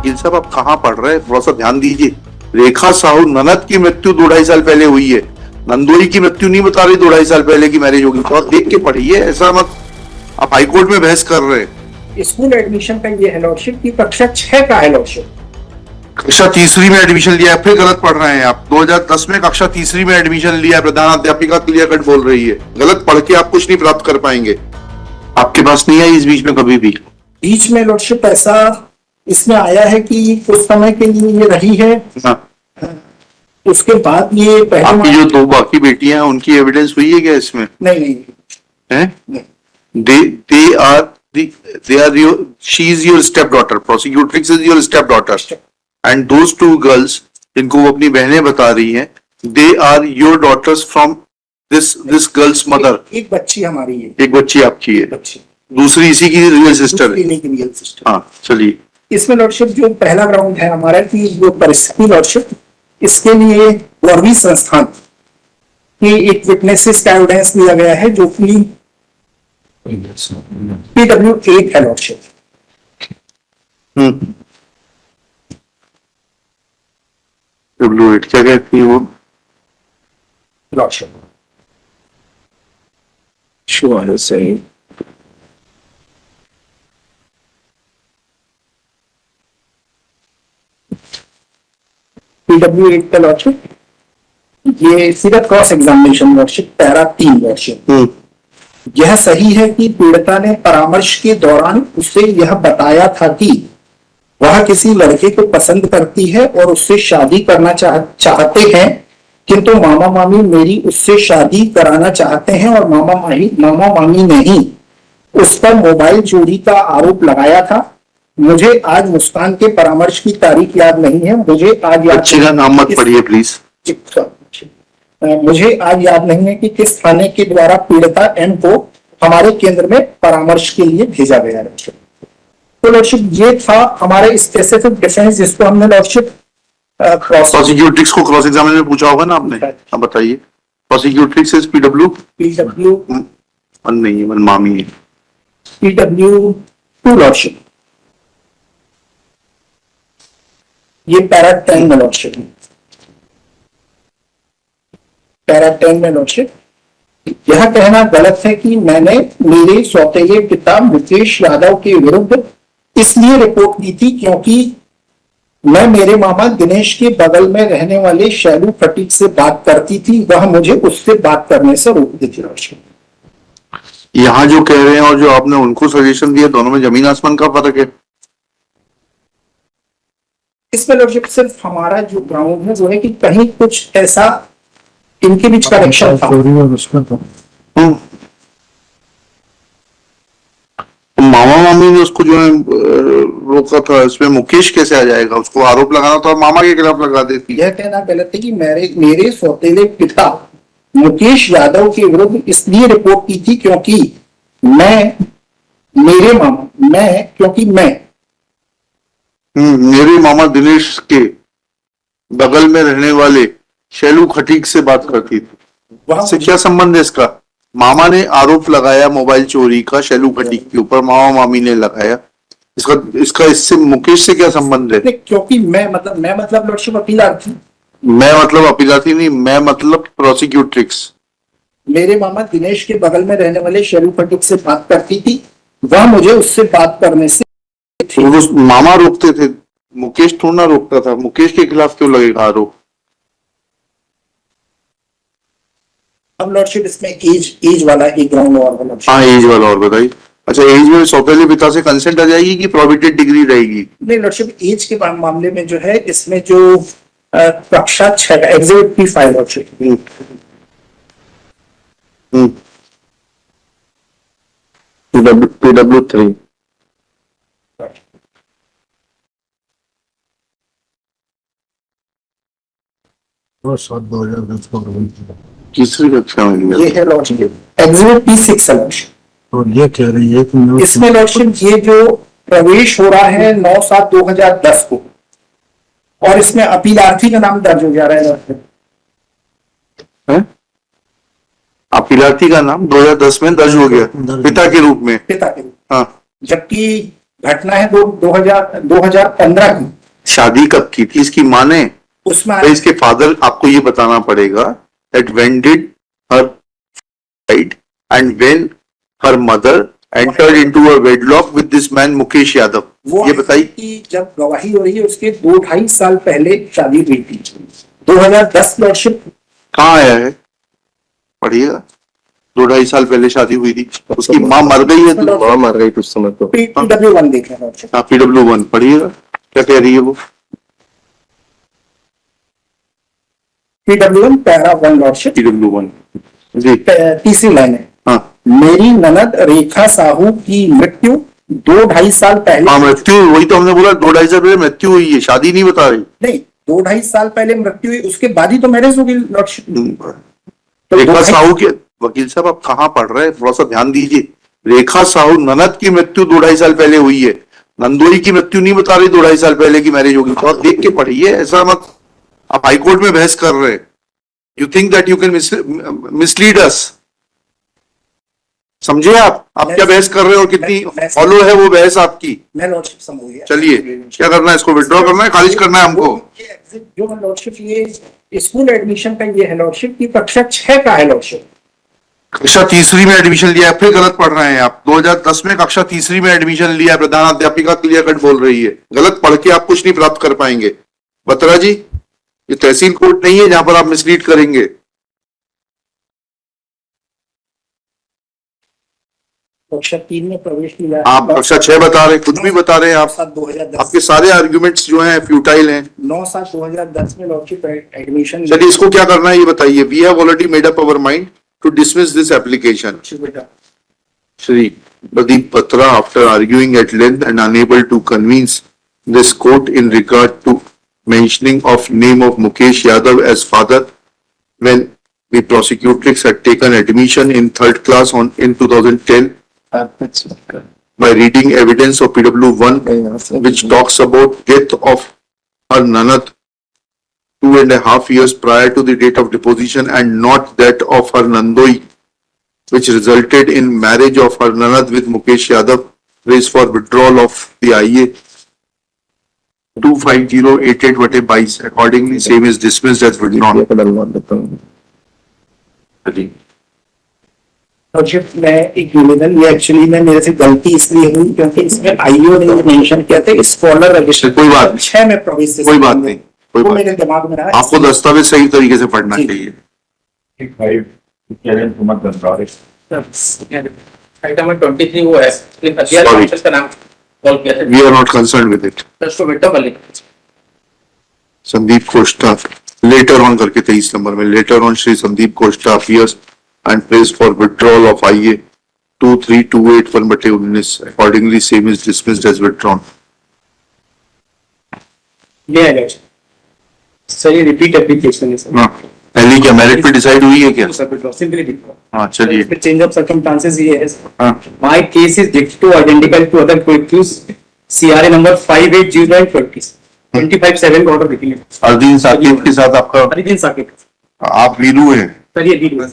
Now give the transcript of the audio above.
वकील साहब आप कहाँ पढ़ रहे हैं, थोड़ा सा ध्यान दीजिए। रेखा साहू ननद की मृत्यु 2-2.5 साल पहले हुई है, नंदोई की मृत्यु नहीं बता रही 2-2.5 साल पहले की मैरिज होगी। तो आप देख के पढ़िए, ऐसा मत आप हाईकोर्ट में बहस कर रहे हैं। स्कूल एडमिशन का ये है लॉर्डशिप की कक्षा 6 का है लॉर्डशिप। कक्षा तीसरी में एडमिशन लिया है, फिर गलत पढ़ रहे हैं आप। 2010 में कक्षा तीसरी में एडमिशन लिया, प्रधानाध्यापिका क्लियर कट बोल रही है। गलत पढ़ के आप कुछ नहीं प्राप्त कर पाएंगे, आपके पास नहीं आई इस बीच में कभी भी। बीच में लॉर्डशिप ऐसा इसमें आया है कि कुछ समय के लिए ये रही है। हाँ। उसके बाद ये आपकी जो 2 बाकी बेटियां हैं उनकी एविडेंस हुई है क्या इसमें? नहीं है? She is your stepdaughter, prosecutrix is your stepdaughter, and those 2 girls जिनको वो अपनी बहनें बता रही हैं, they are your daughters from this girl's mother। एक बच्ची हमारी है, एक बच्ची आपकी है, बच्ची दूसरी इसी की रियल सिस्टर है। Real sister. हाँ चलिए। इसमें लॉर्डशिप जो पहला ग्राउंड है हमारा कि जो परिस्थिति लॉर्डशिप, इसके लिए गौरवी संस्थान की एक विटनेसेस का एविडेंस लिया गया है जो कि PW8 है लॉर्डशिप। PW8 क्या कहती है वो lordship? Sure, I'll say. PW8 का लॉर्डशिप, ये सीधा cross examination lordship, para 3 lordship. यह सही है कि पीड़िता ने परामर्श के दौरान उसे यह बताया था कि वह किसी लड़के को पसंद करती है और उससे शादी करना चाहते हैं, किंतु मामा मामी मेरी उससे शादी कराना चाहते हैं और मामा मामी ने ही उस पर मोबाइल चोरी का आरोप लगाया था। मुझे आज मुस्कान के परामर्श की तारीख याद नहीं है, मुझे आज बच्चे का नाम मत पढ़िए प्लीज। मुझे आज याद नहीं है कि किस थाने के द्वारा पीड़िता एम को हमारे केंद्र में परामर्श के लिए भेजा गया है। तो लॉर्डशिप ये था हमारे स्पेसिफिक डिफेंस जिसको हमने लॉर्डशिप प्रोसिक्यूट्रिक्स को क्रॉस एग्जामिनेशन में पूछा होगा ना आपने। अब बताइए, प्रोसिक्यूट्रिक्स इज PW नहीं है, मामी है। PW2 लॉर्डशिप, ये पैरा 10 में लॉर्डशिप, पैरा 10 में लॉर्डशिप। यह कहना गलत है कि मैंने मेरे सौतेले पिता मुकेश यादव के विरुद्ध इसलिए रिपोर्ट की थी क्योंकि मैं मेरे मामा दिनेश के बगल में रहने वाले शैलू फटीक से बात करती थी, वह मुझे उससे बात करने से रोकती थी। यहाँ जो कह रहे हैं और जो आपने उनको सजेशन दिया, दोनों में जमीन आसमान का फर्क है। इसमें लॉर्डशिप सिर्फ हमारा जो ग्राउंड है वो है कि कहीं कुछ ऐसा इनके बीच कनेक्शन था। मामा मामी ने उसको जो है रोका था, इसमें मुकेश कैसे आ जाएगा? उसको आरोप लगाना था और मामा के खिलाफ लगा देती। यह कहना गलत है कि मेरे सौतेले पिता मुकेश यादव के विरुद्ध इसलिए रिपोर्ट की थी क्योंकि मेरे मामा दिनेश के बगल में रहने वाले शैलू खटीक से बात करती थी। इससे क्या संबंध है इसका? मामा ने आरोप लगाया मोबाइल चोरी का शैलू खटीक के ऊपर, मामा मामी ने लगाया। इसका इससे मुकेश से क्या संबंध है? क्योंकि मैं मतलब लॉर्डशिप अपीलार्थी, नहीं, मैं मतलब प्रोसिक्यूट्रिक्स। मेरे मामा दिनेश के बगल में रहने वाले शैलू खटीक से बात करती थी, वह मुझे उससे बात करने से मामा रोकते थे, मुकेश थोड़ा रोकता था। मुकेश के खिलाफ क्यों लगेगा आरोप? अब लॉर्डशिप इसमें एज वाला एक ग्राउंड और। हाँ, एज वाला और बताइए। अच्छा, एज में सौतेले पिता से कंसेंट आ जाएगी कि प्रोहिबिटेड डिग्री रहेगी? नहीं, लॉर्डशिप एज के मामले में जो है इसमें जो कक्षा 6 एग्जिबिट P5 लॉर्डशिप। PW3 तीसरी कक्षा में ये है लॉर्डशिप एग्जिबिट P6 लॉर्डशिप। तो ये कह रही है कि इसमें लॉर्डशिप ये जो प्रवेश हो रहा है 9/7/2010 को, और इसमें अपीलार्थी का नाम दर्ज हो जा रहा है लॉर्डशिप। अपीलार्थी का नाम 2010 में दर्ज हो गया पिता के रूप में। पिता के रूप। हाँ, जबकि घटना है 2015 की, शादी कब की थी इसकी माँ ने? उसमें तो इसके फादर, आपको ये बताना पड़ेगा that when did her died and when her mother entered into a wedlock with this man Mukesh Yadav, वो ये बताइए। कि जब गवाही हो रही है उसके 2-2.5 साल पहले शादी हुई थी, 2010 लॉर्डशिप। कहाँ आया है, पढ़िएगा। 2-2.5 साल पहले शादी हुई थी, उसकी माँ मर गई है तो माँ मर गई कुछ समय तो। PW1 देख रहे हैं लॉर्डशिप। हाँ, PW1 पढ़िएगा क्या कह रही है वो। PW1 para 1 lordship. PW1 जी, तीसरी लाइन है, हाँ मेरी ननद रेखा साहू की मृत्यु 2-2.5 साल पहले। हाँ, मृत्यु, वही तो हमने बोला 2-2.5 साल पहले मृत्यु हुई है, शादी नहीं बता रही। नहीं, 2-2.5 साल पहले मृत्यु हुई, उसके बाद ही तो मैरिज होगी लॉर्डशिप। रेखा साहू के, वकील साहब आप कहाँ पढ़ रहे हैं, थोड़ा सा ध्यान दीजिए। रेखा साहू ननद की मृत्यु 2-2.5 साल पहले हुई है, नंदोई की मृत्यु नहीं बता रही 2-2.5 साल पहले की मैरिज होगी। तो आप देख के पढ़िए, ऐसा मत, आप हाईकोर्ट में बहस कर रहे हैं। You think that you can mislead us, समझे आप क्या बहस कर रहे हो और कितनी फॉलो है वो बहस आपकी। मैं लॉर्डशिप समझ गया। चलिए, क्या करना है, इसको विड्रॉ करना है, खारिज करना है हमको। ये exit जो है लॉर्डशिप, ये स्कूल एडमिशन का ये है लॉर्डशिप की कक्षा 6 का है लॉर्डशिप। कक्षा तीसरी में एडमिशन लिया है, फिर गलत पढ़ रहे हैं आप। 2010 में कक्षा तीसरी में एडमिशन लिया है, प्रधानाध्यापिका क्लियर कट बोल रही है। गलत पढ़ के आप कुछ नहीं प्राप्त कर पाएंगे। बत्रा जी, ये तहसील कोर्ट नहीं है जहां पर आप मिसलीड करेंगे। कक्षा 3 में प्रवेश लिया। आप कक्षा 6 बता रहे हैं, खुद भी बता रहे हैं आप। 9/7/2010 आपके सारे आर्ग्यूमेंट्स जो हैं फ्यूटाइल हैं। 9/7/2010 में लॉर्डशिप एडमिशन। चलिए, इसको क्या करना है ये बताइए। We have already made up our mind to dismiss this application. Shri Pradeep Patra, after arguing at length and unable to convince this court in regard to mentioning of name of Mukesh Yadav as father, when the prosecutrix had taken admission in 3rd class in 2010 by reading evidence of PW1 which talks about death of her nanad 2.5 years prior to the date of deposition and not that of her Nandoi, which resulted in marriage of her nanad with Mukesh Yadav, raised for withdrawal of the IA 25088/22. Accordingly, same is dismissed as withdrawn. Lordship में एक निवेदन, ये actually में मेरे से गलती इसलिए हुई क्योंकि इसमें आईओ ने मेंशन किया था स्कॉलर रजिस्टर। कोई बात नहीं। 6 में प्रवेश से कोई बात नहीं, कोई वो बात मेरे नहीं। दिमाग में रहा। आपको दस्तावेज सही तरीके से पढ़ना जी। चाहिए। आइटम 23 वो है, Sorry. का नाम कॉल किया था। We are not concerned with it. उसको विड्रॉ कर लीजिए। संदीप कोष्टा later on करके 23 नंबर में later on Shri Sandeep Koshta appears and prays for withdrawal of IA 23281/19. Accordingly, same is dismissed as withdrawn. ये है लॉर्डशिप। सर ये रिपीट एप्लीकेशन है सर। हाँ, पहली क्या मेरिट पे डिसाइड हुई है क्या? Sir withdraw simply withdraw. हाँ चलिए। चेंज ऑफ सर्कमस्टांसेस ये है। हाँ My case is difficult to identify to other accused. CRA number 580920. 25/7 का ऑर्डर लिखेंगे। अर्दीन साकिब के साथ आपका, हरिदीन साकिब। आप वीरू हैं। सर ये वीडियो है।